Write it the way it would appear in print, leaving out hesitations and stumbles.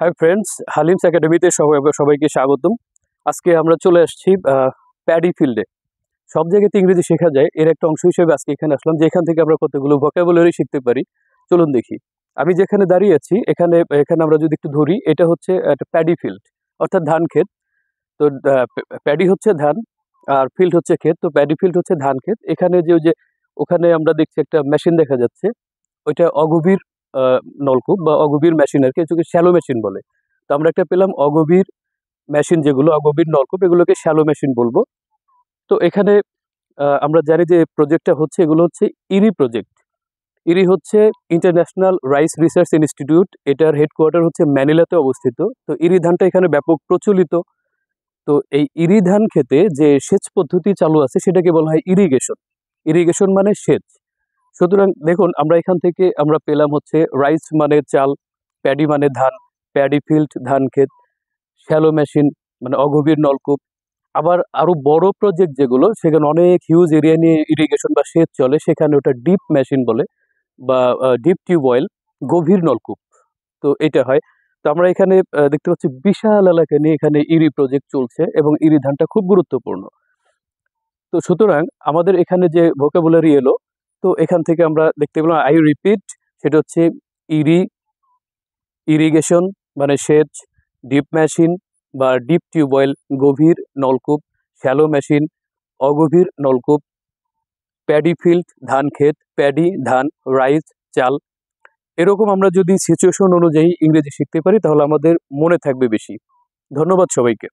Hi friends, হালিমস একাডেমিতে সবাইকে স্বাগতম। আজকে আমরা চলে আসছি প্যাডি ফিল্ডে। সব জায়গাতে ইংরেজি শেখা যায়, এর একটা অংশ হিসেবে আজকে এখানে আসলাম, যেখান থেকে আমরা কতগুলো ভোকাবুলারি শিখতে পারি। চলুন দেখি। আমি যেখানে দাঁড়িয়ে আছি এখানে এখানে আমরা যদি একটু ধরি, এটা হচ্ছে একটা প্যাডি ফিল্ড, অর্থাৎ ধান ক্ষেত। তো প্যাডি হচ্ছে ধান আর ফিল্ড হচ্ছে ক্ষেত। তো প্যাডি ফিল্ড হচ্ছে ধান ক্ষেত। এখানে যে ওখানে আমরা দেখছি একটা মেশিন দেখা যাচ্ছে, ওইটা অগভীর নলকূপ বা অগভীর মেশিন আর কি, এটাকে শ্যালো মেশিন বলে। তো আমরা একটা পেলাম অগভীর মেশিন, যেগুলো অগভীর নলকূপ, এগুলোকে শ্যালো মেশিন বলবো। তো এখানে আমরা জানি যে প্রজেক্টটা হচ্ছে, এগুলো হচ্ছে ইরি প্রজেক্ট। ইরি হচ্ছে ইন্টারন্যাশনাল রাইস রিসার্চ ইনস্টিটিউট, এটার হেডকোয়ার্টার হচ্ছে ম্যানিলাতে অবস্থিত। তো ইরি ধানটা এখানে ব্যাপক প্রচলিত। তো এই ইরি ধান খেতে যে সেচ পদ্ধতি চালু আছে সেটাকে বলা হয় ইরিগেশন। ইরিগেশন মানে সেচ। সুতরাং দেখুন, আমরা এখান থেকে আমরা পেলাম হচ্ছে রাইস মানে চাল, প্যাডি মানে ধান, প্যাডি ফিল্ড ধান ক্ষেত, শ্যালো মেশিন মানে অগভীর নলকূপ। আবার আরো বড় প্রজেক্ট যেগুলো, সেখানে অনেক হিউজ এরিয়া নিয়ে ইরিগেশন বা সেচ চলে, সেখানে ওটা ডিপ মেশিন বলে বা ডিপ টিউবওয়েল, গভীর নলকূপ। তো এটা হয়। তো আমরা এখানে দেখতে পাচ্ছি বিশাল এলাকা নিয়ে এখানে ইরি প্রজেক্ট চলছে এবং ইরি ধানটা খুব গুরুত্বপূর্ণ। তো সুতরাং আমাদের এখানে যে ভোকাবুলারি এলো, তো এখান থেকে আমরা দেখতে পেলাম, আই রিপিট, সেটা হচ্ছে ইরি, ইরিগেশন মানে সেচ, ডিপ মেশিন বা ডিপ টিউবওয়েল গভীর নলকূপ, শ্যালো মেশিন অগভীর নলকূপ, প্যাডি ফিল্ড ধান ক্ষেত, প্যাডি ধান, রাইস চাল। এরকম আমরা যদি সিচুয়েশন অনুযায়ী ইংরেজি শিখতে পারি তাহলে আমাদের মনে থাকবে বেশি। ধন্যবাদ সবাইকে।